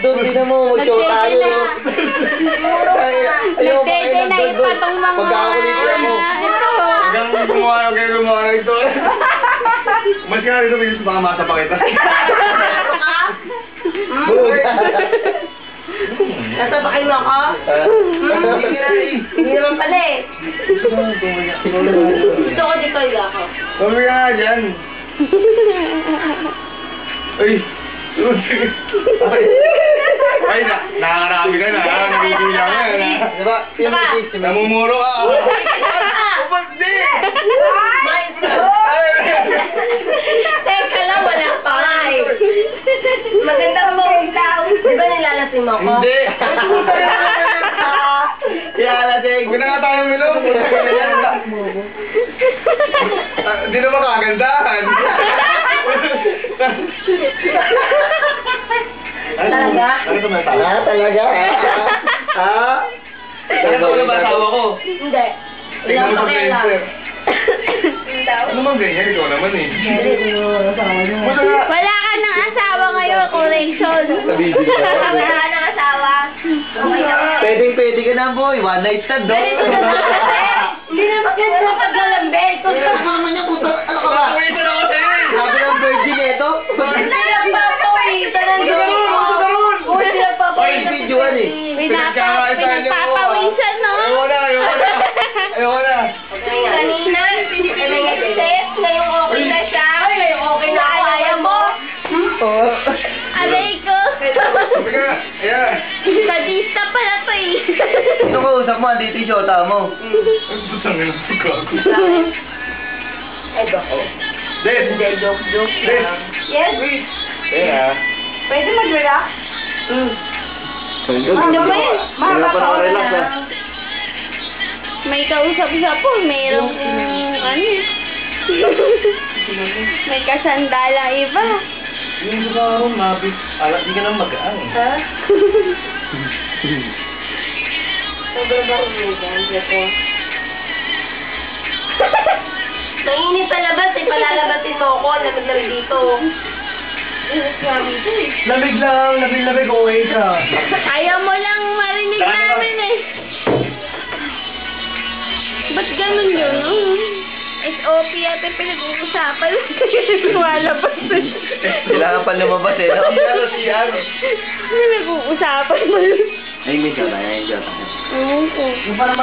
doon, tinan mo, mag-show tayo. Nagdede na yung patong mga... Pagkakakulit ako. Hanggang gumawa ng ito. Mas nga rin ito, baka masa pa kita. Nasabakin mo ako? Hindi naman pala eh. Gusto ko dito yung ako. Kami ka nga dyan. Ay! Ay, nakakarami ka na. Nabibilang ka na. Diba? Namumuro ka. Upat di! Teka lang, wala pa nga eh. Magandang mong daw. Di ba nilalasing mo ko? Hindi! Yalasing. Huwag na nga tayo milong. Hindi naman kagandahan. Talaga? Ano ito may tao? Talaga? Ano ito na ba asawa ko? Hindi. Tingnan mo sa Ilang pa fencer. daw. Ano man ganyan? Ikaw naman eh. Buta nga. Wala ka ng asawa ngayon, correction. Wala ka ng asawa. Okay na. Pwede ka na, boy. One night stand, no? Ganito na lang kasi. Hindi na maganda paglalambay. Kung sa mama niya, puta, ano ka ba? Ito na kasi! Sabi ng virgin ito. Hindi lang papawisan ng Uy, hindi lang papawisan. Videoan eh. Pinagpapawisan, no? Ayaw na, ayaw na. Ayaw na. Kanina, nag-set. Ngayon okay na siya. Ngayon okay na kaya mo. Aray ko. Sabi ka, ayan. Sadista pala to eh. Sino ka usap mo? Dito yung shota mo. Butang ina ko. Ego. Des! Hindi, joke Des! lang. Yes? Kaya, Pwede mag-relax? Ano ba yun? Mahaba pa ako relax, na. May kausap-usap po. Mayroong ano. May kasandala iba. hindi ba ako mabit? Di ka nang magaan eh. Ha? Sobrang ba umigan? Ito. Mainit sa labas eh. Palalabasin mo ako. Lamig-lamig dito. Lamig lang, lamig-lamig, okay ka. Ayaw mo lang marinig namin eh. Ba't ganun yun? SOP yata pinag-uusapan. Lumalabas eh. Kailangan pa lumabas eh, no? Pinag-uusapan mo yun. Ay, may shota, may shota. Oo po. Yung parang